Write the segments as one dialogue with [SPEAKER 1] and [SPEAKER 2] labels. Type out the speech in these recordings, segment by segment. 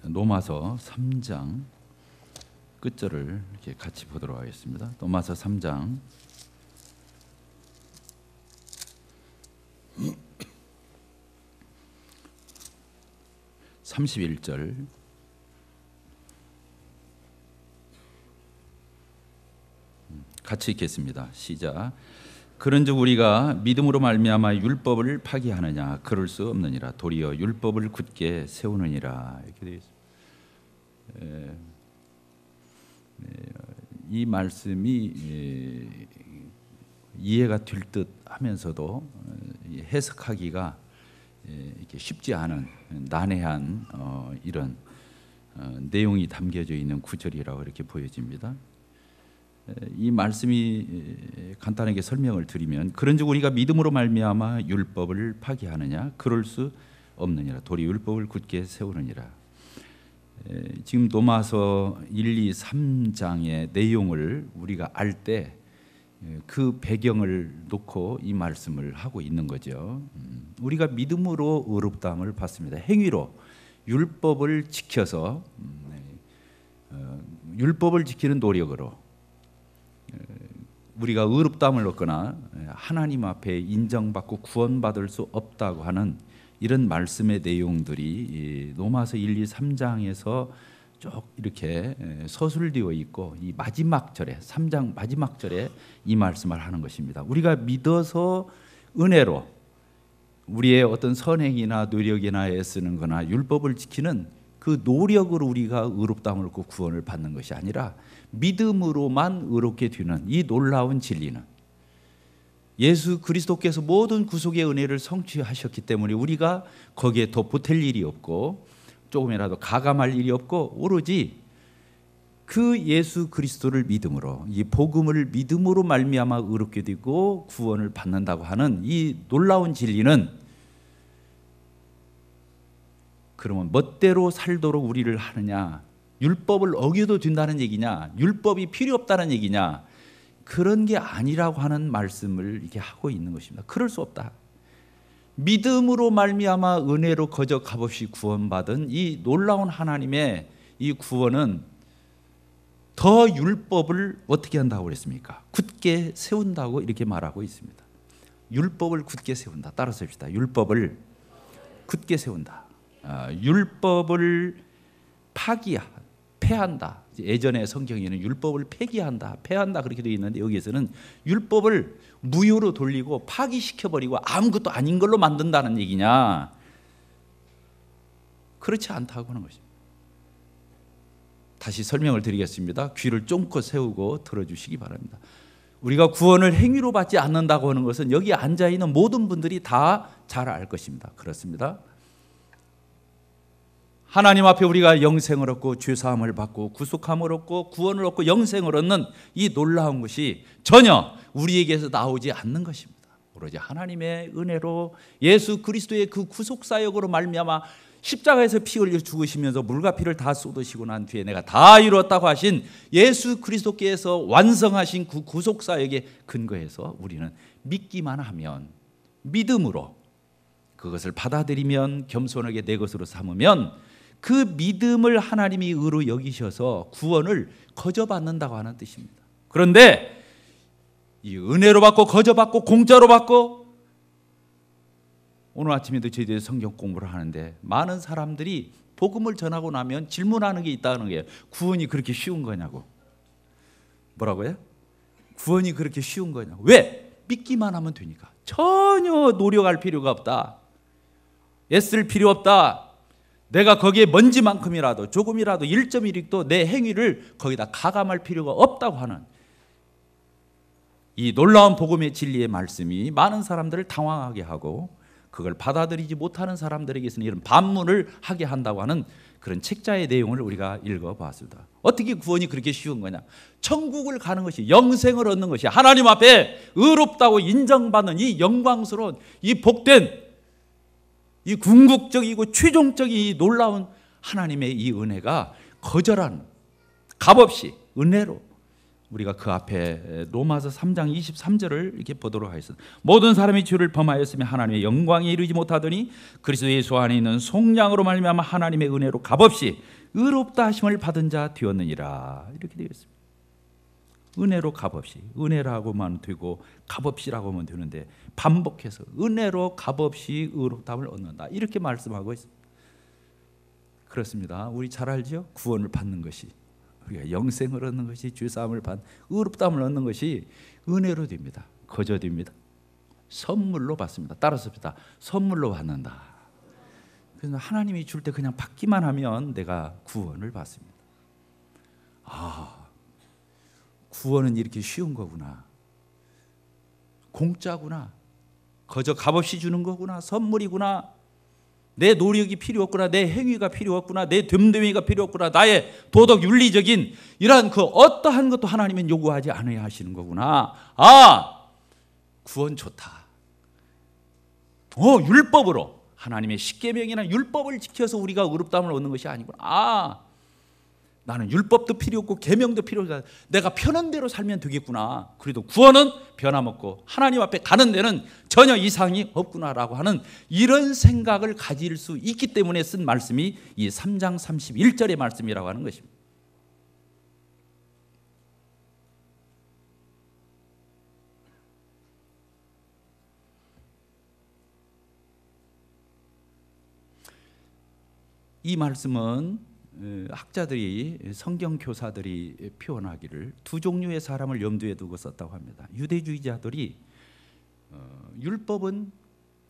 [SPEAKER 1] 로마서 3장 끝절을 이렇게 같이 보도록 하겠습니다. 로마서 3장 31절 같이 읽겠습니다. 시작. 그런즉 우리가 믿음으로 말미암아 율법을 파기하느냐? 그럴 수 없느니라. 도리어 율법을 굳게 세우느니라. 이렇게 되어 있습니다. 이 말씀이 이해가 될 듯 하면서도 해석하기가 이렇게 쉽지 않은 난해한 이런 내용이 담겨져 있는 구절이라고 이렇게 보여집니다. 이 말씀이 간단하게 설명을 드리면, 그런즉 우리가 믿음으로 말미암아 율법을 파기하느냐? 그럴 수 없느니라. 도리 율법을 굳게 세우느니라. 지금 로마서 1, 2, 3장의 내용을 우리가 알 때 그 배경을 놓고 이 말씀을 하고 있는 거죠. 우리가 믿음으로 의롭다함을 받습니다. 행위로 율법을 지켜서 율법을 지키는 노력으로 우리가 의롭다함을 얻거나 하나님 앞에 인정받고 구원받을 수 없다고 하는 이런 말씀의 내용들이 로마서 1, 2, 3장에서 쭉 이렇게 서술되어 있고, 이 마지막 절에 3장 마지막 절에 이 말씀을 하는 것입니다. 우리가 믿어서 은혜로 우리의 어떤 선행이나 노력이나 애쓰는 거나 율법을 지키는 그 노력으로 우리가 의롭다함을 얻고 구원을 받는 것이 아니라 믿음으로만 의롭게 되는 이 놀라운 진리는 예수 그리스도께서 모든 구속의 은혜를 성취하셨기 때문에 우리가 거기에 더 보탤 일이 없고 조금이라도 가감할 일이 없고, 오로지 그 예수 그리스도를 믿음으로, 이 복음을 믿음으로 말미암아 의롭게 되고 구원을 받는다고 하는 이 놀라운 진리는, 그러면 멋대로 살도록 우리를 하느냐, 율법을 어겨도 된다는 얘기냐, 율법이 필요 없다는 얘기냐, 그런 게 아니라고 하는 말씀을 이렇게 하고 있는 것입니다. 그럴 수 없다. 믿음으로 말미암아 은혜로 거저 값없이 구원받은 이 놀라운 하나님의 이 구원은 더 율법을 어떻게 한다고 그랬습니까? 굳게 세운다고 이렇게 말하고 있습니다. 율법을 굳게 세운다. 따라서 합시다. 율법을 굳게 세운다. 율법을 폐한다. 예전에 성경에는 율법을 폐기한다, 폐한다 그렇게 되어 있는데, 여기에서는 율법을 무효로 돌리고 파기시켜버리고 아무것도 아닌 걸로 만든다는 얘기냐? 그렇지 않다고 하는 것입니다. 다시 설명을 드리겠습니다. 귀를 쫑긋 세우고 들어주시기 바랍니다. 우리가 구원을 행위로 받지 않는다고 하는 것은 여기 앉아있는 모든 분들이 다 잘 알 것입니다. 그렇습니다. 하나님 앞에 우리가 영생을 얻고 죄사함을 받고 구속함을 얻고 구원을 얻고 영생을 얻는 이 놀라운 것이 전혀 우리에게서 나오지 않는 것입니다. 오로지 하나님의 은혜로 예수 그리스도의 그 구속사역으로 말미암아 십자가에서 피 흘려 죽으시면서 물과 피를 다 쏟으시고 난 뒤에 내가 다 이루었다고 하신 예수 그리스도께서 완성하신 그 구속사역에 근거해서 우리는 믿기만 하면, 믿음으로 그것을 받아들이면, 겸손하게 내 것으로 삼으면 그 믿음을 하나님이 의로 여기셔서 구원을 거저받는다고 하는 뜻입니다. 그런데 이 은혜로 받고 거저받고 공짜로 받고, 오늘 아침에도 저희들이 성경 공부를 하는데 많은 사람들이 복음을 전하고 나면 질문하는 게 있다는 거예요. 구원이 그렇게 쉬운 거냐고. 뭐라고요? 구원이 그렇게 쉬운 거냐고. 왜? 믿기만 하면 되니까. 전혀 노력할 필요가 없다. 애쓸 필요 없다. 내가 거기에 먼지만큼이라도 조금이라도 1.1도 내 행위를 거기다 가감할 필요가 없다고 하는 이 놀라운 복음의 진리의 말씀이 많은 사람들을 당황하게 하고, 그걸 받아들이지 못하는 사람들에게서는 이런 반문을 하게 한다고 하는 그런 책자의 내용을 우리가 읽어봤습니다. 어떻게 구원이 그렇게 쉬운 거냐? 천국을 가는 것이, 영생을 얻는 것이, 하나님 앞에 의롭다고 인정받는 이 영광스러운 이 복된 이 궁극적이고 최종적인 이 놀라운 하나님의 이 은혜가 거절하는, 값없이 은혜로 우리가 그 앞에 로마서 3장 23절을 이렇게 보도록 하겠습니다. 모든 사람이 죄를 범하였으며 하나님의 영광에 이르지 못하더니 그리스도 예수 안에 있는 속량으로 말미암아 하나님의 은혜로 값없이 의롭다 하심을 받은 자 되었느니라. 이렇게 되어 있습니다. 은혜로 값없이, 은혜라고만 되고 값없이라고 하면 되는데 반복해서 은혜로 값없이 의롭다함을 얻는다, 이렇게 말씀하고 있습니다. 그렇습니다. 우리 잘 알죠? 구원을 받는 것이, 우리가 영생을 얻는 것이, 죄사함을 받는, 의롭다함을 얻는 것이 은혜로 됩니다. 거저됩니다. 선물로 받습니다. 따라서입니다. 선물로 받는다. 그래서 하나님이 줄 때 그냥 받기만 하면 내가 구원을 받습니다. 구원은 이렇게 쉬운 거구나, 공짜구나, 거저 값없이 주는 거구나, 선물이구나, 내 노력이 필요 없구나, 내 행위가 필요 없구나, 내 됨됨이가 필요 없구나, 나의 도덕 윤리적인 이러한 그 어떠한 것도 하나님은 요구하지 않아야 하시는 거구나. 구원 좋다. 율법으로, 하나님의 십계명이나 율법을 지켜서 우리가 의롭다함을 얻는 것이 아니구나. 나는 율법도 필요 없고 계명도 필요 없다, 내가 편한 대로 살면 되겠구나. 그래도 구원은 변함없고 하나님 앞에 가는 데는 전혀 이상이 없구나라고 하는 이런 생각을 가질 수 있기 때문에 쓴 말씀이 이 3장 31절의 말씀이라고 하는 것입니다. 이 말씀은 학자들이, 성경 교사들이 표현하기를 두 종류의 사람을 염두에 두고 썼다고 합니다. 유대주의자들이 율법은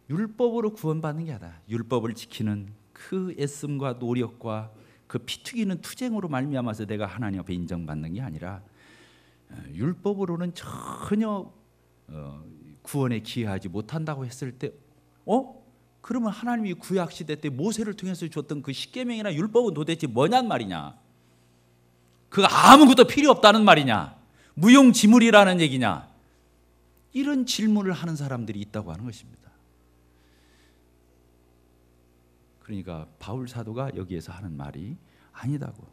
[SPEAKER 1] 율법으로 구원받는 게 아니다, 율법을 지키는 그 애씀과 노력과 그 피튀기는 투쟁으로 말미암아서 내가 하나님 앞에 인정받는 게 아니라 율법으로는 전혀 구원에 기여하지 못한다고 했을 때 그러면 하나님이 구약시대 때 모세를 통해서 줬던 그 십계명이나 율법은 도대체 뭐냔 말이냐, 그거 아무것도 필요 없다는 말이냐, 무용지물이라는 얘기냐, 이런 질문을 하는 사람들이 있다고 하는 것입니다. 그러니까 바울 사도가 여기에서 하는 말이 아니다고,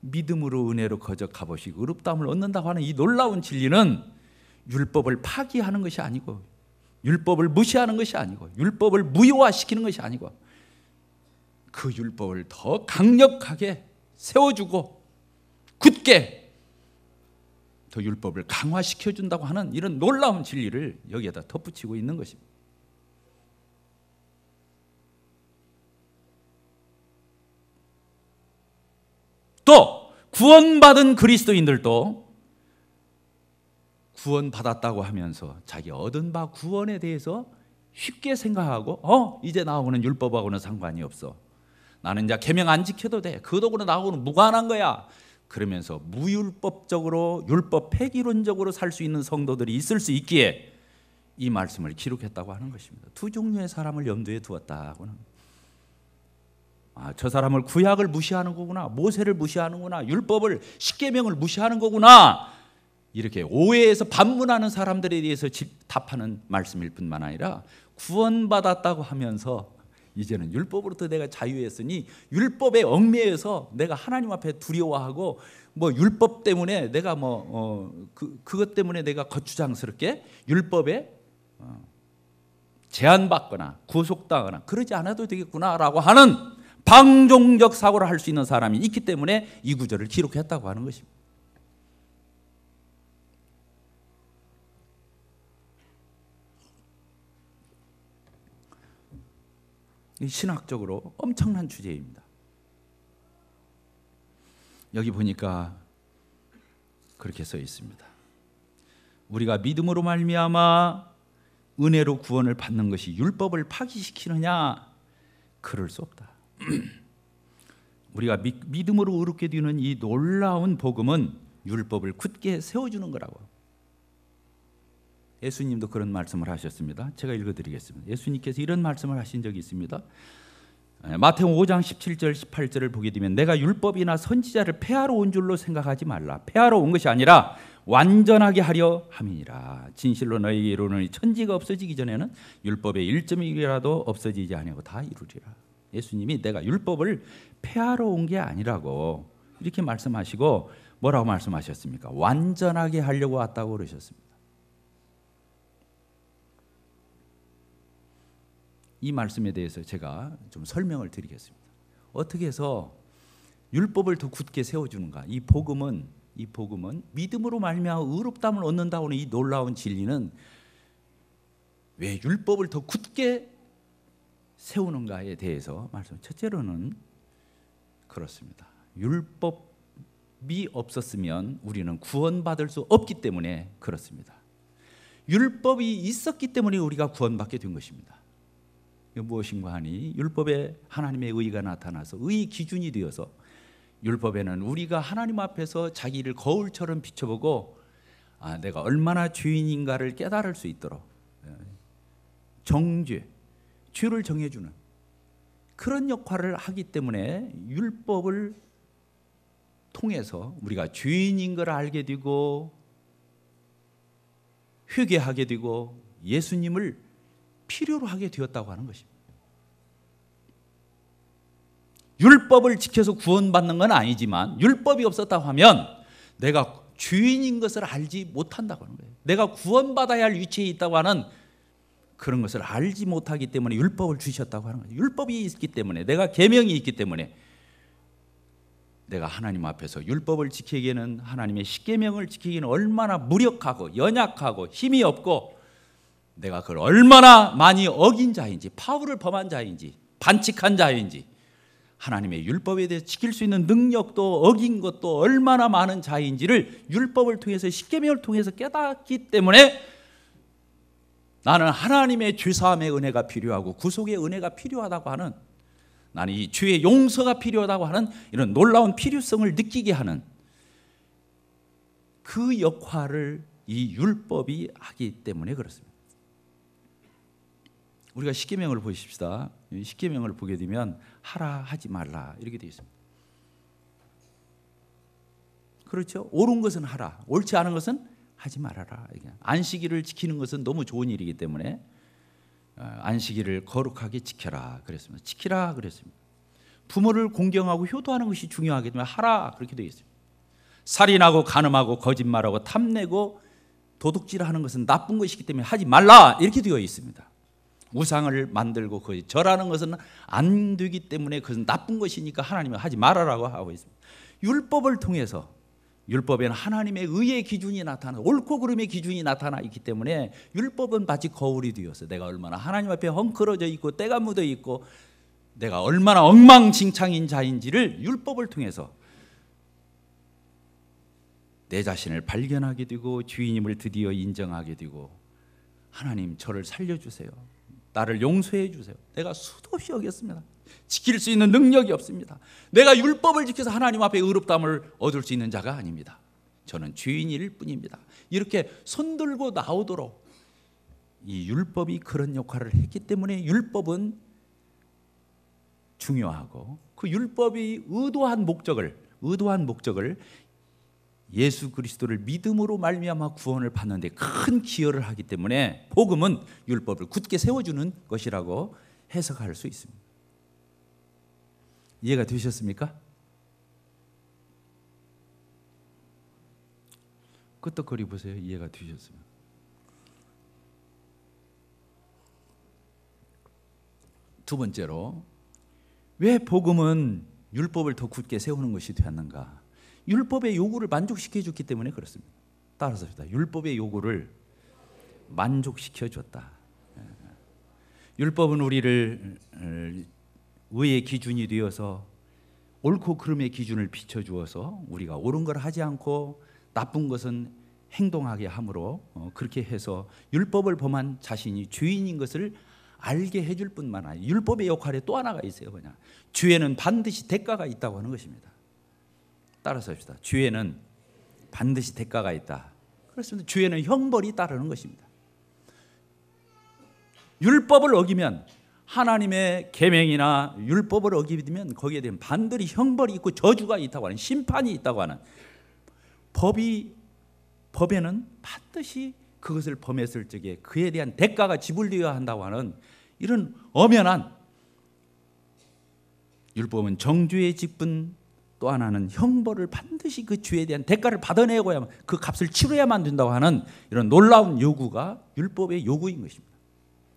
[SPEAKER 1] 믿음으로 은혜로 거저 값없이 의롭다함을 얻는다고 하는 이 놀라운 진리는 율법을 파기하는 것이 아니고, 율법을 무시하는 것이 아니고, 율법을 무효화시키는 것이 아니고, 그 율법을 더 강력하게 세워주고 굳게 더 율법을 강화시켜준다고 하는 이런 놀라운 진리를 여기에다 덧붙이고 있는 것입니다. 또 구원받은 그리스도인들도 구원받았다고 하면서 자기 얻은 바 구원에 대해서 쉽게 생각하고 이제 나하고는 율법하고는 상관이 없어, 나는 이제 계명 안 지켜도 돼, 그 도구는 나하고는 무관한 거야, 그러면서 무율법적으로 율법 폐기론적으로 살 수 있는 성도들이 있을 수 있기에 이 말씀을 기록했다고 하는 것입니다. 두 종류의 사람을 염두에 두었다고는, 저 사람을 구약을 무시하는 거구나, 모세를 무시하는구나, 율법을 십계명을 무시하는 거구나, 이렇게 오해해서 반문하는 사람들에 대해서 답하는 말씀일 뿐만 아니라, 구원받았다고 하면서 이제는 율법으로부터 내가 자유했으니 율법에 얽매여서 내가 하나님 앞에 두려워하고 율법 때문에 내가 그것 때문에 내가 거추장스럽게 율법에 제한받거나 구속당하거나 그러지 않아도 되겠구나라고 하는 방종적 사고를 할 수 있는 사람이 있기 때문에 이 구절을 기록했다고 하는 것입니다. 신학적으로 엄청난 주제입니다. 여기 보니까 그렇게 써 있습니다. 우리가 믿음으로 말미암아 은혜로 구원을 받는 것이 율법을 파기시키느냐? 그럴 수 없다. 우리가 믿음으로 의롭게 되는 이 놀라운 복음은 율법을 굳게 세워주는 거라고. 예수님도 그런 말씀을 하셨습니다. 제가 읽어드리겠습니다. 예수님께서 이런 말씀을 하신 적이 있습니다. 마태복음 5장 17절 18절을 보게 되면, 내가 율법이나 선지자를 폐하러 온 줄로 생각하지 말라. 폐하러 온 것이 아니라 완전하게 하려 함이니라. 진실로 너희에게 이르노니 천지가 없어지기 전에는 율법의 1점이라도 없어지지 아니하고 다 이루리라. 예수님이 내가 율법을 폐하러 온 게 아니라고, 이렇게 말씀하시고 뭐라고 말씀하셨습니까? 완전하게 하려고 왔다고 그러셨습니다. 이 말씀에 대해서 제가 좀 설명을 드리겠습니다. 어떻게 해서 율법을 더 굳게 세워주는가? 이 복음은 믿음으로 말미암아 의롭다함을 얻는다고 하는 이 놀라운 진리는 왜 율법을 더 굳게 세우는가에 대해서 말씀. 첫째로는 그렇습니다. 율법이 없었으면 우리는 구원받을 수 없기 때문에 그렇습니다. 율법이 있었기 때문에 우리가 구원받게 된 것입니다. 무엇인가 하니 율법에 하나님의 의가 나타나서 의의 기준이 되어서 율법에는 우리가 하나님 앞에서 자기를 거울처럼 비춰보고 내가 얼마나 죄인인가를 깨달을 수 있도록 정죄, 죄를 정해주는 그런 역할을 하기 때문에 율법을 통해서 우리가 죄인인 걸 알게 되고 회개하게 되고 예수님을 필요로 하게 되었다고 하는 것입니다. 율법을 지켜서 구원받는 건 아니지만 율법이 없었다고 하면 내가 죄인인 것을 알지 못한다고 하는 거예요. 내가 구원받아야 할 위치에 있다고 하는 그런 것을 알지 못하기 때문에 율법을 주셨다고 하는 거예요. 율법이 있기 때문에, 내가 계명이 있기 때문에 내가 하나님 앞에서 율법을 지키기에는, 하나님의 십계명을 지키기에는 얼마나 무력하고 연약하고 힘이 없고 내가 그걸 얼마나 많이 어긴 자인지, 파울을 범한 자인지, 반칙한 자인지, 하나님의 율법에 대해 지킬 수 있는 능력도 어긴 것도 얼마나 많은 자인지를 율법을 통해서, 십계명을 통해서 깨닫기 때문에 나는 하나님의 죄사함의 은혜가 필요하고 구속의 은혜가 필요하다고 하는, 나는 이 죄의 용서가 필요하다고 하는 이런 놀라운 필요성을 느끼게 하는 그 역할을 이 율법이 하기 때문에 그렇습니다. 우리가 십계명을 보십시다. 십계명을 보게 되면 하라 하지 말라 이렇게 되어 있습니다. 그렇죠? 옳은 것은 하라, 옳지 않은 것은 하지 말아라. 안식일을 지키는 것은 너무 좋은 일이기 때문에 안식일을 거룩하게 지켜라 그랬습니다. 지키라 그랬습니다. 부모를 공경하고 효도하는 것이 중요하기 때문에 하라 그렇게 되어 있습니다. 살인하고 간음하고 거짓말하고 탐내고 도둑질하는 것은 나쁜 것이기 때문에 하지 말라 이렇게 되어 있습니다. 우상을 만들고 절하는 것은 안 되기 때문에 그것은 나쁜 것이니까 하나님은 하지 말아라고 하고 있습니다. 율법을 통해서, 율법에는 하나님의 의의 기준이 나타나, 옳고 그름의 기준이 나타나 있기 때문에 율법은 마치 거울이 되어서 내가 얼마나 하나님 앞에 헝클어져 있고 때가 묻어 있고 내가 얼마나 엉망진창인 자인지를 율법을 통해서 내 자신을 발견하게 되고 주인임을 드디어 인정하게 되고, 하나님 저를 살려주세요, 나를 용서해 주세요, 내가 수도 없이 어겼습니다, 지킬 수 있는 능력이 없습니다, 내가 율법을 지켜서 하나님 앞에 의롭다함을 얻을 수 있는 자가 아닙니다, 저는 죄인일 뿐입니다, 이렇게 손들고 나오도록 이 율법이 그런 역할을 했기 때문에 율법은 중요하고, 그 율법이 의도한 목적을 예수 그리스도를 믿음으로 말미암아 구원을 받는 데 큰 기여를 하기 때문에 복음은 율법을 굳게 세워주는 것이라고 해석할 수 있습니다. 이해가 되셨습니까? 끄떡거리 보세요. 이해가 되셨으면. 두 번째로, 왜 복음은 율법을 더 굳게 세우는 것이 되었는가? 율법의 요구를 만족시켜 줬기 때문에 그렇습니다. 따라서 율법의 요구를 만족시켜 줬다. 율법은 우리를 의의 기준이 되어서 옳고 그름의 기준을 비춰주어서 우리가 옳은 걸 하지 않고 나쁜 것은 행동하게 함으로 그렇게 해서 율법을 범한 자신이 죄인인 것을 알게 해줄 뿐만 아니라 율법의 역할에 또 하나가 있어요. 뭐냐? 죄에는 반드시 대가가 있다고 하는 것입니다. 따라서 합시다. 죄에는 반드시 대가가 있다. 그렇습니다. 죄에는 형벌이 따르는 것입니다. 율법을 어기면, 하나님의 계명이나 율법을 어기면 거기에 대한 반드시 형벌이 있고 저주가 있다고 하는, 심판이 있다고 하는, 법에는 반드시 그것을 범했을 적에 그에 대한 대가가 지불되어야 한다고 하는 이런 엄연한, 율법은 정죄의 직분 또 하나는 형벌을 반드시 그 죄에 대한 대가를 받아내고야만, 그 값을 치러야만 된다고 하는 이런 놀라운 요구가 율법의 요구인 것입니다.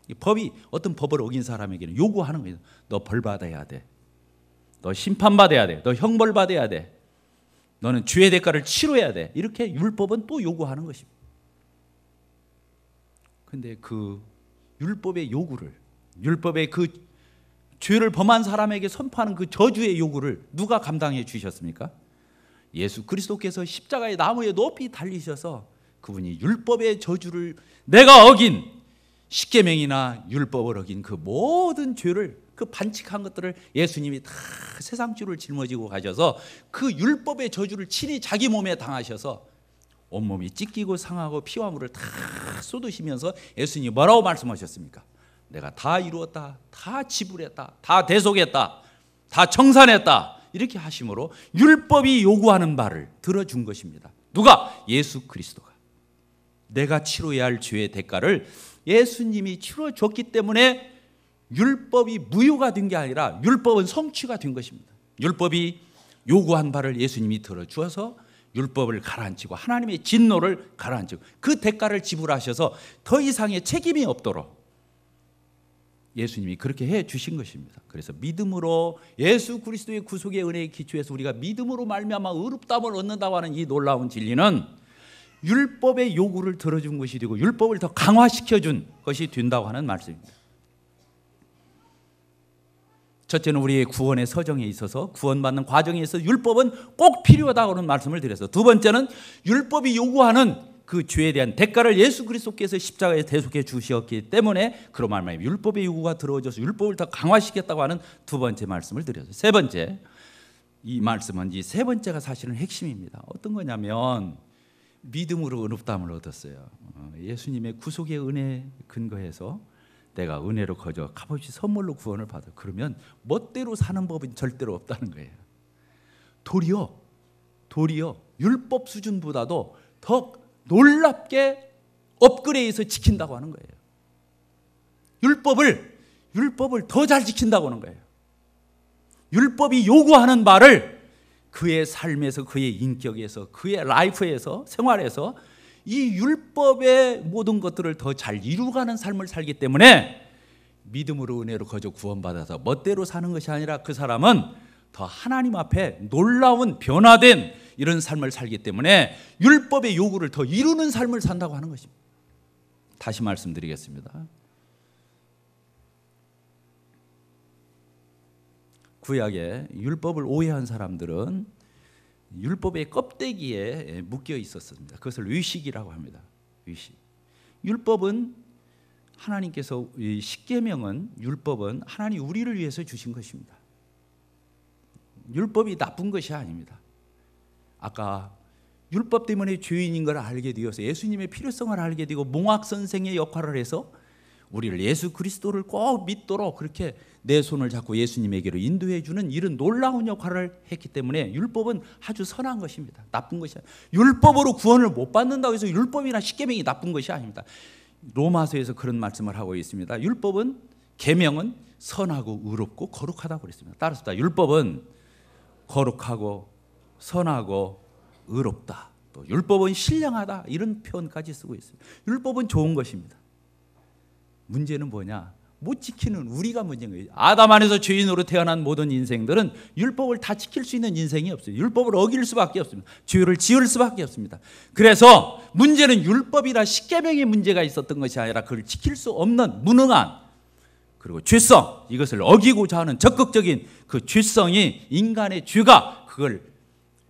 [SPEAKER 1] 이 법이 어떤 법을 어긴 사람에게는 요구하는 거예요. 너 벌 받아야 돼. 너 심판받아야 돼. 너 형벌 받아야 돼. 너는 죄의 대가를 치러야 돼. 이렇게 율법은 또 요구하는 것입니다. 그런데 그 율법의 요구를, 율법의 그 죄를 범한 사람에게 선포하는 그 저주의 요구를 누가 감당해 주셨습니까? 예수 그리스도께서 십자가의 나무에 높이 달리셔서 그분이 율법의 저주를, 내가 어긴 십계명이나 율법을 어긴 그 모든 죄를, 그 반칙한 것들을 예수님이 다 세상 죄를 짊어지고 가셔서 그 율법의 저주를 친히 자기 몸에 당하셔서 온몸이 찢기고 상하고 피와 물을 다 쏟으시면서 예수님이 뭐라고 말씀하셨습니까? 내가 다 이루었다, 다 지불했다, 다 대속했다, 다 청산했다, 이렇게 하심으로 율법이 요구하는 바를 들어준 것입니다. 누가? 예수 그리스도가. 내가 치러야 할 죄의 대가를 예수님이 치러줬기 때문에 율법이 무효가 된 게 아니라 율법은 성취가 된 것입니다. 율법이 요구한 바를 예수님이 들어주어서 율법을 가라앉히고 하나님의 진노를 가라앉히고 그 대가를 지불하셔서 더 이상의 책임이 없도록 예수님이 그렇게 해 주신 것입니다. 그래서 믿음으로 예수 그리스도의 구속의 은혜에 기초해서 우리가 믿음으로 말미암아 의롭다함을 얻는다고 하는 이 놀라운 진리는 율법의 요구를 들어준 것이 되고 율법을 더 강화시켜준 것이 된다고 하는 말씀입니다. 첫째는 우리의 구원의 서정에 있어서, 구원받는 과정에 있어서 율법은 꼭 필요하다고 하는 말씀을 드렸어요. 두 번째는 율법이 요구하는 그 죄에 대한 대가를 예수 그리스도께서 십자가에 대속해 주셨기 때문에 그런 말만 율법의 요구가 들어져서 율법을 더 강화시켰다고 하는 두 번째 말씀을 드렸어요. 세 번째, 이 말씀은 이 세 번째가 사실은 핵심입니다. 어떤 거냐면 믿음으로 의롭다함을 얻었어요. 예수님의 구속의 은혜에 근거해서 내가 은혜로 거저 값없이 선물로 구원을 받아. 그러면 멋대로 사는 법은 절대로 없다는 거예요. 도리어 율법 수준보다도 더 놀랍게 업그레이드해서 지킨다고 하는 거예요. 율법을 더 잘 지킨다고 하는 거예요. 율법이 요구하는 바를 그의 삶에서, 그의 인격에서, 그의 라이프에서, 생활에서 이 율법의 모든 것들을 더 잘 이루어가는 삶을 살기 때문에 믿음으로 은혜로 거저 구원받아서 멋대로 사는 것이 아니라 그 사람은 더 하나님 앞에 놀라운 변화된 이런 삶을 살기 때문에 율법의 요구를 더 이루는 삶을 산다고 하는 것입니다. 다시 말씀드리겠습니다. 구약에 율법을 오해한 사람들은 율법의 껍데기에 묶여 있었습니다. 그것을 의식이라고 합니다. 의식. 율법은 하나님께서, 십계명은, 율법은 하나님 우리를 위해서 주신 것입니다. 율법이 나쁜 것이 아닙니다. 아까 율법 때문에 죄인인 걸 알게 되어서 예수님의 필요성을 알게 되고 몽학 선생의 역할을 해서 우리를 예수 그리스도를 꼭 믿도록 그렇게 내 손을 잡고 예수님에게로 인도해 주는 이런 놀라운 역할을 했기 때문에 율법은 아주 선한 것입니다. 나쁜 것이 아닙니다. 율법으로 구원을 못 받는다고 해서 율법이나 십계명이 나쁜 것이 아닙니다. 로마서에서 그런 말씀을 하고 있습니다. 율법은, 계명은 선하고 의롭고 거룩하다고 그랬습니다. 따라서 율법은 거룩하고 선하고 의롭다. 또 율법은 신령하다. 이런 표현까지 쓰고 있습니다. 율법은 좋은 것입니다. 문제는 뭐냐? 못 지키는 우리가 문제인 거예요. 아담 안에서 죄인으로 태어난 모든 인생들은 율법을 다 지킬 수 있는 인생이 없어요. 율법을 어길 수밖에 없습니다. 죄를 지을 수밖에 없습니다. 그래서 문제는 율법이라 십계명의 문제가 있었던 것이 아니라 그걸 지킬 수 없는 무능한, 그리고 죄성, 이것을 어기고자 하는 적극적인 그 죄성이, 인간의 죄가 그걸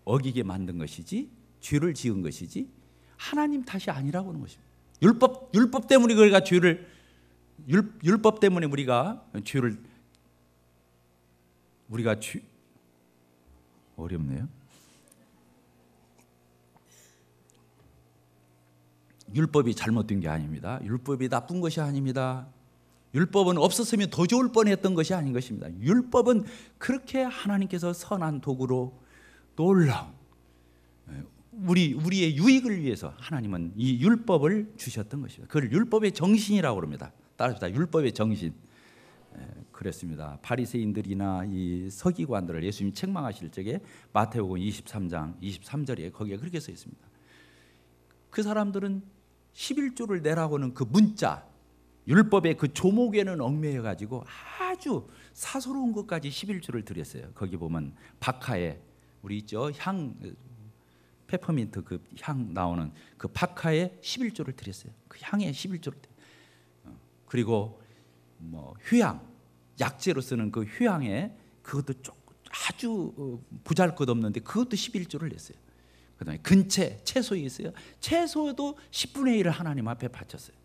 [SPEAKER 1] 어기게 만든 것이지, 죄를 지은 것이지 하나님 탓이 아니라고 하는 것입니다. 율법 때문에 우리가 율법 때문에 우리가 어렵네요. 율법이 잘못된 게 아닙니다. 율법이 나쁜 것이 아닙니다. 율법은 없었으면 더 좋을 뻔했던 것이 아닌 것입니다. 율법은 그렇게 하나님께서 선한 도구로 놀라운 우리의 유익을 위해서 하나님은 이 율법을 주셨던 것입니다. 그걸 율법의 정신이라고 합니다. 따라서 율법의 정신. 그랬습니다. 바리새인들이나 이 서기관들을 예수님이 책망하실 적에 마태복음 23장 23절에 거기에 그렇게 써 있습니다. 그 사람들은 11조를 내라고는 그 문자, 율법의 그 조목에는 얽매여 가지고 아주 사소로운 것까지 11조를 드렸어요. 거기 보면 박하에 우리 있죠, 향, 페퍼민트 그 향 나오는 그 박하에 11조를 드렸어요. 그 향에 11조를 그리고 뭐 휴양, 약재로 쓰는 그 휴양에 그것도 아주 보잘것없는데 그것도 11조를 냈어요. 그다음에 근채, 채소에 있어요. 채소도 10분의 1을 하나님 앞에 바쳤어요.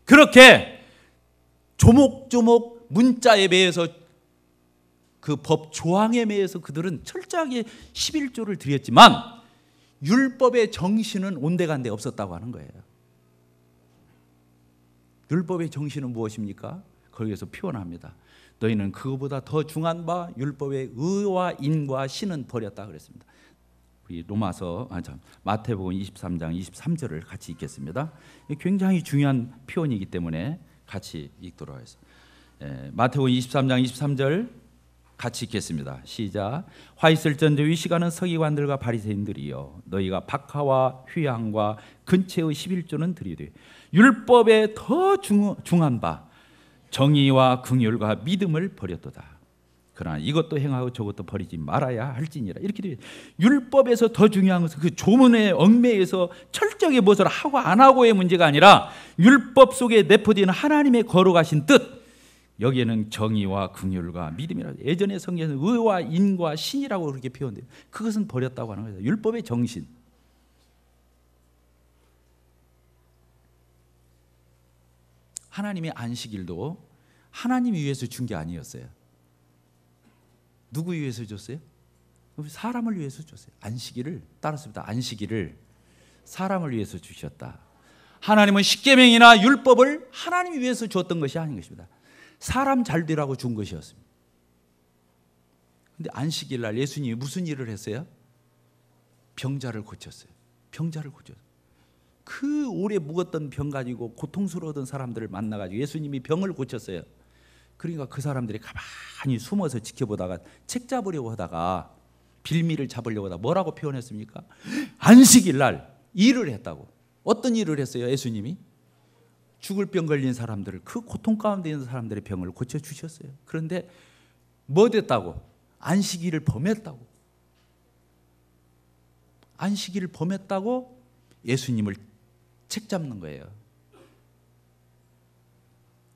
[SPEAKER 1] 그렇게 조목조목 문자에 매여서 그 법 조항에 매여서 그들은 철저하게 11조를 드렸지만 율법의 정신은 온데간데 없었다고 하는 거예요. 율법의 정신은 무엇입니까? 거기에서 표현합니다. 너희는 그거보다 더 중한 바 율법의 의와 인과 신은 버렸다 그랬습니다. 우리 마태복음 23장 23절을 같이 읽겠습니다. 굉장히 중요한 표현이기 때문에 같이 읽도록 하겠습니다. 마태복음 23장 23절 같이 읽겠습니다. 시작. 화 있을전저 이 시간은 서기관들과 바리새인들이여 너희가 박하와 휴양과 근채의 11조는 드리되 율법에 더 중한 바 정의와 긍휼과 믿음을 버렸도다. 그러나 이것도 행하고 저것도 버리지 말아야 할지니라. 이렇게 돼요. 율법에서 더 중요한 것은 그 조문의 얽매에서 철저하게 무엇을 하고 안 하고의 문제가 아니라 율법 속에 내포된 하나님의 거룩하신 뜻, 여기에는 정의와 긍휼과 믿음이라. 예전에 성경에는 의와 인과 신이라고 그렇게 표현돼요. 그것은 버렸다고 하는 거예요. 율법의 정신. 하나님의 안식일도 하나님이 위해서 준 게 아니었어요. 누구 위해서 줬어요? 사람을 위해서 줬어요. 안식일을 따랐습니다. 안식일을 사람을 위해서 주셨다. 하나님은 십계명이나 율법을 하나님이 위해서 줬던 것이 아닌 것입니다. 사람 잘 되라고 준 것이었습니다. 그런데 안식일 날 예수님이 무슨 일을 했어요? 병자를 고쳤어요. 병자를 고쳤어요. 그 오래 묵었던 병 가지고 고통스러웠던 사람들을 만나가지고 예수님이 병을 고쳤어요. 그러니까 그 사람들이 가만히 숨어서 지켜보다가 책 잡으려고 하다가 빌미를 잡으려고 하다가 뭐라고 표현했습니까? 안식일 날 일을 했다고. 어떤 일을 했어요? 예수님이 죽을 병 걸린 사람들을, 그 고통 가운데 있는 사람들의 병을 고쳐주셨어요. 그런데 뭐 됐다고? 안식일을 범했다고. 안식일을 범했다고 예수님을 책 잡는 거예요.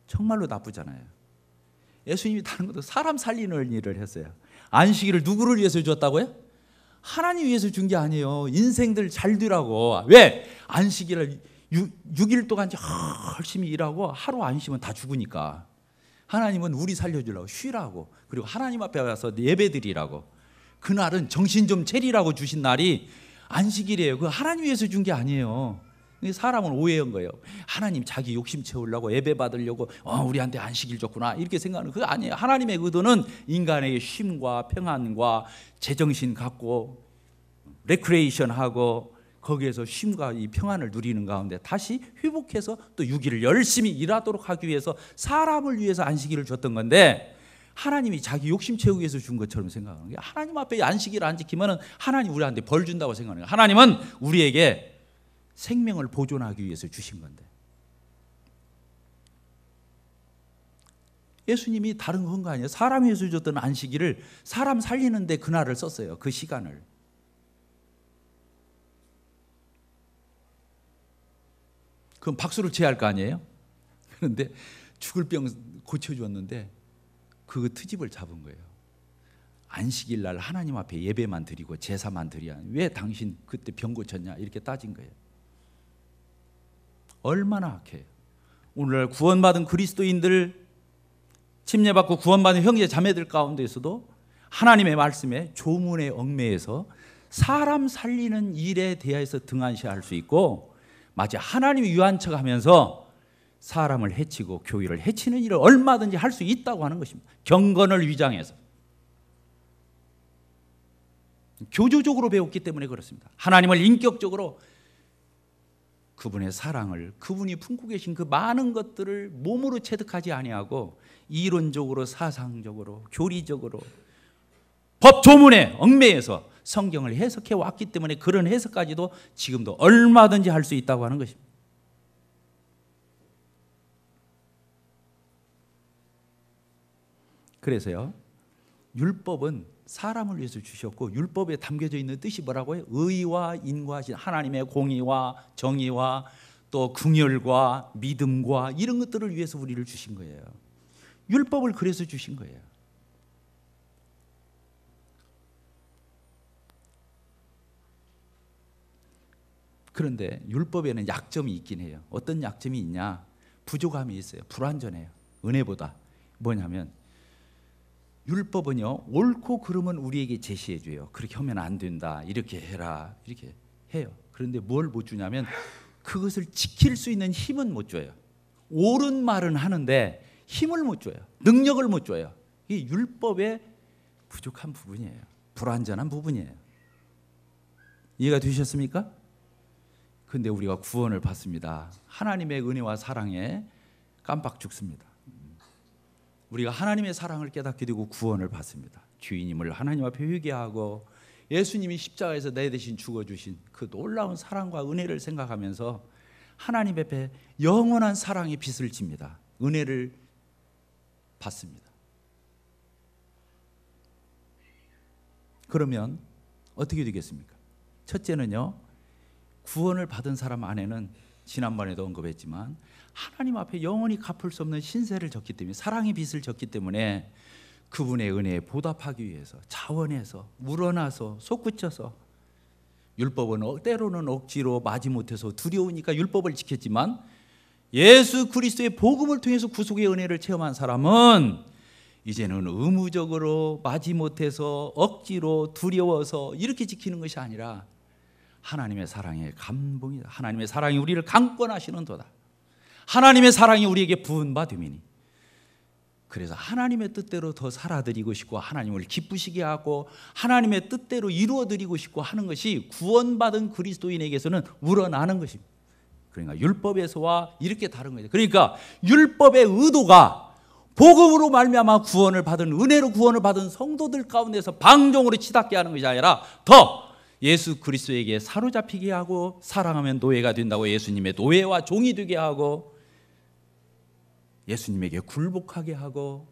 [SPEAKER 1] 정말로 나쁘잖아요. 예수님이 다른 것도 사람 살리는 일을 했어요. 안식일을 누구를 위해서 줬다고요? 하나님 위해서 준 게 아니에요. 인생들 잘 되라고. 왜? 안식일을 6일 동안 열심히 일하고 하루 안 쉬면 다 죽으니까. 하나님은 우리 살려주려고 쉬라고. 그리고 하나님 앞에 와서 예배드리라고. 그날은 정신 좀 차리라고 주신 날이 안식일이에요. 그 하나님 위해서 준 게 아니에요. 사람은 오해한 거예요. 하나님 자기 욕심 채우려고 예배 받으려고 우리한테 안식일 줬구나 이렇게 생각하는 그거 아니에요. 하나님의 의도는 인간에게 쉼과 평안과 제정신 갖고 레크레이션하고 거기에서 쉼과 이 평안을 누리는 가운데 다시 회복해서 또 6일을 열심히 일하도록 하기 위해서 사람을 위해서 안식일을 줬던 건데, 하나님이 자기 욕심 채우기 위해서 준 것처럼 생각하는 게, 하나님 앞에 안식일을 안 지키면 하나님 우리한테 벌 준다고 생각하는 거예요. 하나님은 우리에게 생명을 보존하기 위해서 주신 건데, 예수님이 다른 건 거 아니에요. 사람 위해서 줬던 안식일을 사람 살리는데 그날을 썼어요. 그 시간을. 그럼 박수를 쳐야 할 거 아니에요? 그런데 죽을 병 고쳐주었는데 그 트집을 잡은 거예요. 안식일 날 하나님 앞에 예배만 드리고 제사만 드려야, 왜 당신 그때 병 고쳤냐 이렇게 따진 거예요. 얼마나 악해요. 오늘날 구원받은 그리스도인들, 침례받고 구원받은 형제 자매들 가운데서도 하나님의 말씀에 조문의 얽매에서 사람 살리는 일에 대해서 등한시할 수 있고, 마치 하나님이 유한 척하면서 사람을 해치고 교회를 해치는 일을 얼마든지 할 수 있다고 하는 것입니다. 경건을 위장해서. 교조적으로 배웠기 때문에 그렇습니다. 하나님을 인격적으로 그분의 사랑을, 그분이 품고 계신 그 많은 것들을 몸으로 체득하지 아니하고 이론적으로, 사상적으로, 교리적으로 법 조문에 얽매여서 성경을 해석해 왔기 때문에 그런 해석까지도 지금도 얼마든지 할 수 있다고 하는 것입니다. 그래서요, 율법은 사람을 위해서 주셨고, 율법에 담겨져 있는 뜻이 뭐라고요? 의와 인과신, 하나님의 공의와 정의와 또 긍휼과 믿음과 이런 것들을 위해서 우리를 주신 거예요. 율법을 그래서 주신 거예요. 그런데 율법에는 약점이 있긴 해요. 어떤 약점이 있냐? 부족함이 있어요. 불완전해요. 은혜보다. 뭐냐면 율법은요, 옳고 그름은 우리에게 제시해 줘요. 그렇게 하면 안 된다, 이렇게 해라, 이렇게 해요. 그런데 뭘 못 주냐면 그것을 지킬 수 있는 힘은 못 줘요. 옳은 말은 하는데 힘을 못 줘요. 능력을 못 줘요. 이게 율법의 부족한 부분이에요. 불완전한 부분이에요. 이해가 되셨습니까? 근데 우리가 구원을 받습니다. 하나님의 은혜와 사랑에 깜빡 죽습니다. 우리가 하나님의 사랑을 깨닫게 되고 구원을 받습니다. 주인임을 하나님 앞에 회개하고 예수님이 십자가에서 내 대신 죽어주신 그 놀라운 사랑과 은혜를 생각하면서 하나님 앞에 영원한 사랑의 빚을 집니다. 은혜를 받습니다. 그러면 어떻게 되겠습니까? 첫째는요, 구원을 받은 사람 안에는 지난번에도 언급했지만 하나님 앞에 영원히 갚을 수 없는 신세를 졌기 때문에, 사랑의 빚을 졌기 때문에 그분의 은혜에 보답하기 위해서 자원해서 우러나서 솟구쳐서, 율법은 때로는 억지로 마지못해서 두려우니까 율법을 지켰지만 예수 그리스도의 복음을 통해서 구속의 은혜를 체험한 사람은 이제는 의무적으로 마지못해서 억지로 두려워서 이렇게 지키는 것이 아니라 하나님의 사랑의 감동이다. 하나님의 사랑이 우리를 강권하시는 도다. 하나님의 사랑이 우리에게 부은 바 됨이니, 그래서 하나님의 뜻대로 더 살아드리고 싶고 하나님을 기쁘시게 하고 하나님의 뜻대로 이루어드리고 싶고 하는 것이 구원받은 그리스도인에게서는 우러나는 것입니다. 그러니까 율법에서와 이렇게 다른 거예요. 그러니까 율법의 의도가 복음으로 말미암아 구원을 받은, 은혜로 구원을 받은 성도들 가운데서 방종으로 치닫게 하는 것이 아니라 더 예수 그리스도에게 사로잡히게 하고, 사랑하면 노예가 된다고 예수님의 노예와 종이 되게 하고, 예수님에게 굴복하게 하고,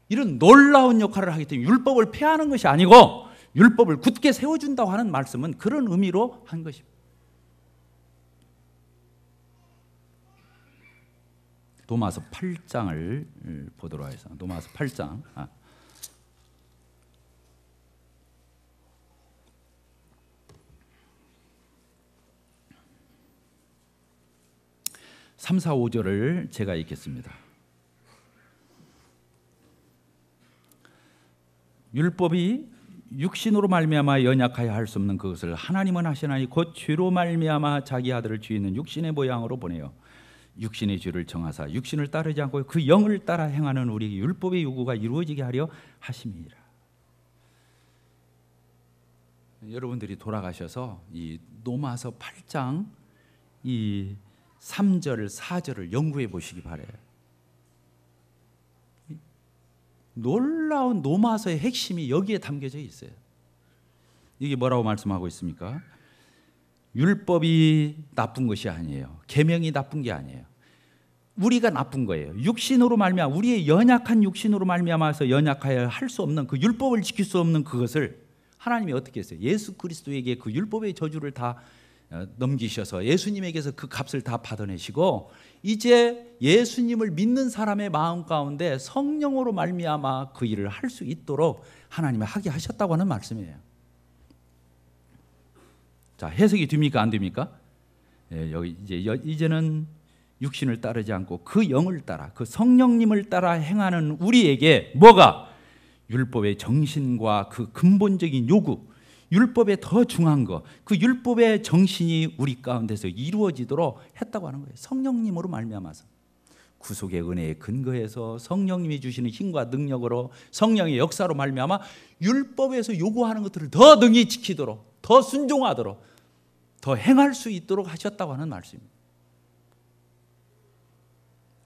[SPEAKER 1] 이런 놀라운 역할을 하기 때문에 율법을 폐하는 것이 아니고 율법을 굳게 세워준다고 하는 말씀은 그런 의미로 한 것입니다. 로마서 8장을 보도록 하겠습니다. 로마서 8장. 3, 4, 5절을 제가 읽겠습니다. 율법이 육신으로 말미암아 연약하여 할 수 없는 그것을 하나님은 하시나니 곧 죄로 말미암아 자기 아들을 죄 있는 육신의 모양으로 보내요 육신의 죄를 정하사 육신을 따르지 않고 그 영을 따라 행하는 우리에게 율법의 요구가 이루어지게 하려 하심이니라. 여러분들이 돌아가셔서 이 로마서 8장 이 3절, 4절을 연구해 보시기 바라요. 놀라운 로마서의 핵심이 여기에 담겨져 있어요. 이게 뭐라고 말씀하고 있습니까? 율법이 나쁜 것이 아니에요. 계명이 나쁜 게 아니에요. 우리가 나쁜 거예요. 육신으로 말미암아, 우리의 연약한 육신으로 말미암아서 연약하여 할 수 없는 그 율법을 지킬 수 없는 그것을 하나님이 어떻게 했어요? 예수 그리스도에게 그 율법의 저주를 다 넘기셔서 예수님에게서 그 값을 다 받아내시고, 이제 예수님을 믿는 사람의 마음 가운데 성령으로 말미암아 그 일을 할 수 있도록 하나님이 하게 하셨다고 하는 말씀이에요. 자, 해석이 됩니까? 안 됩니까? 여기 이제는 육신을 따르지 않고 그 영을 따라, 그 성령님을 따라 행하는 우리에게 뭐가? 율법의 정신과 그 근본적인 요구, 율법의 더 중요한 거, 그 율법의 정신이 우리 가운데서 이루어지도록 했다고 하는 거예요. 성령님으로 말미암아서 구속의 은혜에 근거해서 성령님이 주시는 힘과 능력으로, 성령의 역사로 말미암아 율법에서 요구하는 것들을 더 능히 지키도록, 더 순종하도록 더 행할 수 있도록 하셨다고 하는 말씀입니다.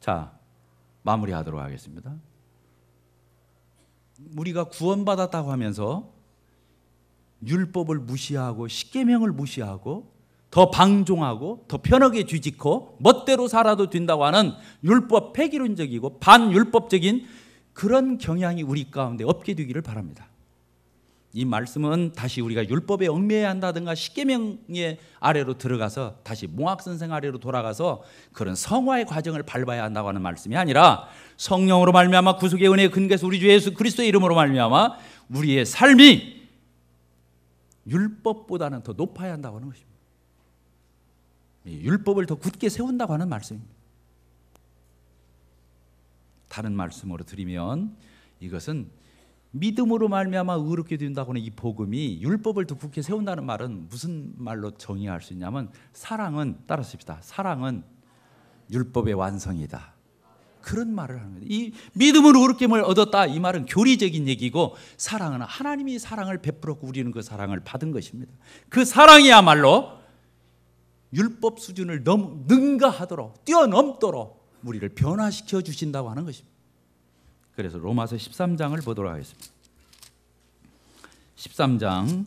[SPEAKER 1] 자, 마무리하도록 하겠습니다. 우리가 구원받았다고 하면서 율법을 무시하고 십계명을 무시하고 더 방종하고 더 편하게 뒤집고 멋대로 살아도 된다고 하는 율법 폐기론적이고 반율법적인 그런 경향이 우리 가운데 없게 되기를 바랍니다. 이 말씀은 다시 우리가 율법에 얽매여야 한다든가 십계명의 아래로 들어가서 다시 몽학선생 아래로 돌아가서 그런 성화의 과정을 밟아야 한다고 하는 말씀이 아니라 성령으로 말미암아 구속의 은혜에 근거해서 우리 주 예수 그리스도의 이름으로 말미암아 우리의 삶이 율법보다는 더 높아야 한다고 하는 것입니다. 율법을 더 굳게 세운다고 하는 말씀입니다. 다른 말씀으로 드리면 이것은 믿음으로 말미암아 의롭게 된다고 하는 이 복음이 율법을 더 굳게 세운다는 말은 무슨 말로 정의할 수 있냐면 사랑은 따라합시다. 사랑은 율법의 완성이다. 그런 말을 하는 거예요. 이 믿음으로 의롭게임을 얻었다 이 말은 교리적인 얘기고 사랑은 하나님이 사랑을 베풀었고 우리는 그 사랑을 받은 것입니다. 그 사랑이야말로 율법 수준을 능가하도록 뛰어넘도록 우리를 변화시켜 주신다고 하는 것입니다. 그래서 로마서 13장을 보도록 하겠습니다. 13장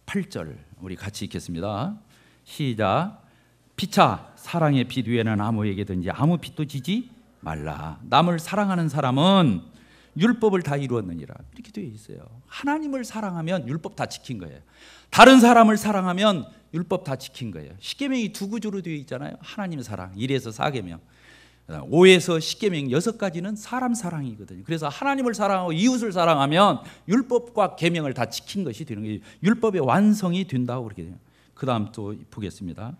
[SPEAKER 1] 8절 우리 같이 읽겠습니다. 시작. 피차 사랑의 빛 위에는 아무에게든지 아무 빛도 지지 말라. 남을 사랑하는 사람은 율법을 다 이루었느니라. 이렇게 되어 있어요. 하나님을 사랑하면 율법 다 지킨 거예요. 다른 사람을 사랑하면 율법 다 지킨 거예요. 십계명이 두 구조로 되어 있잖아요. 하나님 사랑 1에서 4계명, 5에서 10계명 6가지는 사람 사랑이거든요. 그래서 하나님을 사랑하고 이웃을 사랑하면 율법과 계명을 다 지킨 것이 되는 거예요. 율법의 완성이 된다고 그렇게 돼요. 그 다음 또 보겠습니다.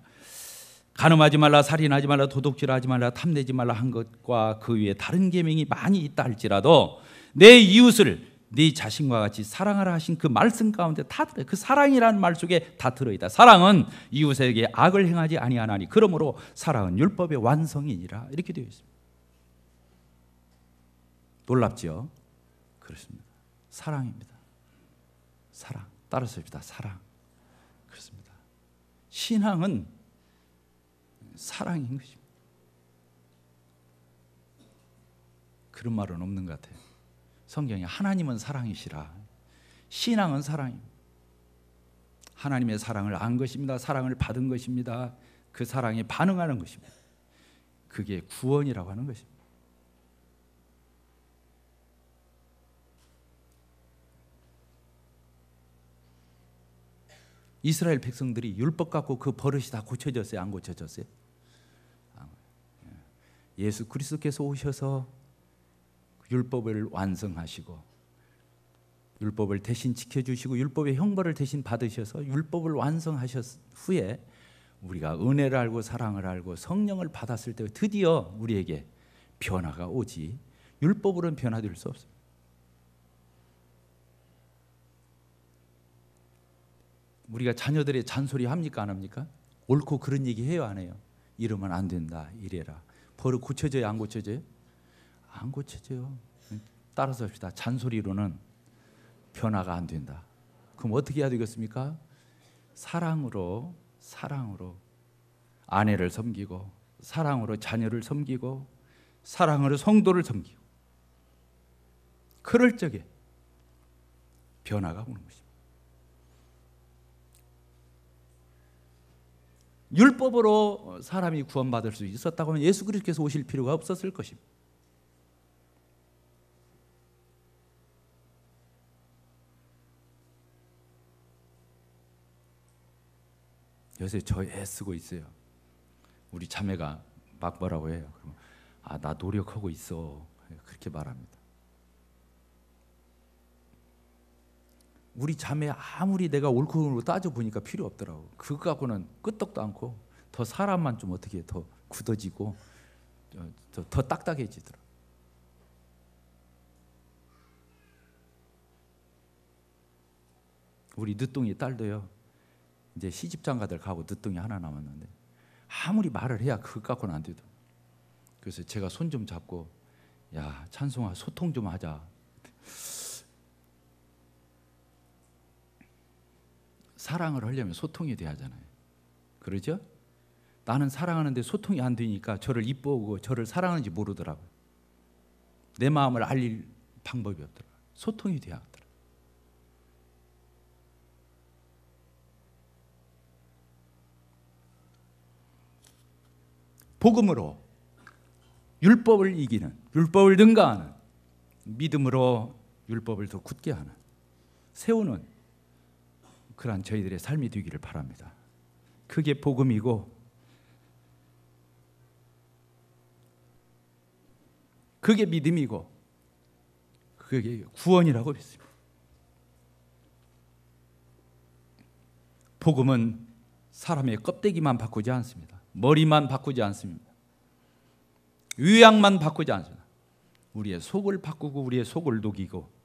[SPEAKER 1] 간음하지 말라, 살인하지 말라, 도둑질하지 말라, 탐내지 말라 한 것과 그 위에 다른 계명이 많이 있다 할지라도 내 이웃을 네 자신과 같이 사랑하라 하신 그 말씀 가운데 다 들어요. 그 사랑이라는 말 속에 다 들어있다. 사랑은 이웃에게 악을 행하지 아니하나니 그러므로 사랑은 율법의 완성이니라. 이렇게 되어 있습니다. 놀랍죠? 그렇습니다. 사랑입니다. 사랑. 따라서 합시다. 사랑. 그렇습니다. 신앙은 사랑인 것입니다. 그런 말은 없는 것 같아요. 성경에 하나님은 사랑이시라. 신앙은 사랑입니다. 하나님의 사랑을 안 것입니다. 사랑을 받은 것입니다. 그 사랑에 반응하는 것입니다. 그게 구원이라고 하는 것입니다. 이스라엘 백성들이 율법 갖고 그 버릇이 다 고쳐졌어요? 안 고쳐졌어요? 예수 그리스도께서 오셔서 율법을 완성하시고 율법을 대신 지켜주시고 율법의 형벌을 대신 받으셔서 율법을 완성하셨 후에 우리가 은혜를 알고 사랑을 알고 성령을 받았을 때 드디어 우리에게 변화가 오지 율법으로는 변화될 수 없습니다. 우리가 자녀들의 잔소리 합니까 안 합니까? 옳고 그런 얘기 해요 안 해요? 이러면 안 된다 이래라. 버릇 고쳐져요 안 고쳐져요? 안 고쳐져요. 따라서 합시다. 잔소리로는 변화가 안 된다. 그럼 어떻게 해야 되겠습니까? 사랑으로 아내를 섬기고 사랑으로 자녀를 섬기고 사랑으로 성도를 섬기고 그럴 적에 변화가 오는 것입니다. 율법으로 사람이 구원받을 수 있었다고 하면 예수 그리스도께서 오실 필요가 없었을 것입니다. 요새 저 애쓰고 있어요. 우리 자매가 막 뭐라고 해요. 그러면 나 노력하고 있어. 그렇게 말합니다. 우리 자매 아무리 내가 옳고 그름으로 따져보니까 필요 없더라고. 그거 갖고는 끄떡도 않고 더 사람만 좀 어떻게 더 굳어지고 더 딱딱해지더라고. 우리 늦둥이 딸도요. 이제 시집장가들 가고 늦둥이 하나 남았는데 아무리 말을 해야 그것 갖고는 안 되더라고. 그래서 제가 손 좀 잡고 야 찬송아 소통 좀 하자. 사랑을 하려면 소통이 돼야 하잖아요. 그러죠? 나는 사랑하는데 소통이 안 되니까 저를 이뻐하고 저를 사랑하는지 모르더라고요. 내 마음을 알릴 방법이 없더라고요. 소통이 돼야 하더라고요. 복음으로 율법을 이기는, 율법을 능가하는, 믿음으로 율법을 더 굳게 하는, 세우는 그러한 저희들의 삶이 되기를 바랍니다. 그게 복음이고 그게 믿음이고 그게 구원이라고 믿습니다. 복음은 사람의 껍데기만 바꾸지 않습니다. 머리만 바꾸지 않습니다. 위양만 바꾸지 않습니다. 우리의 속을 바꾸고 우리의 속을 녹이고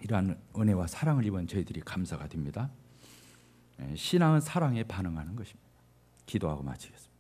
[SPEAKER 1] 이러한 은혜와 사랑을 입은 저희들이 감사가 됩니다. 신앙은 사랑에 반응하는 것입니다. 기도하고 마치겠습니다.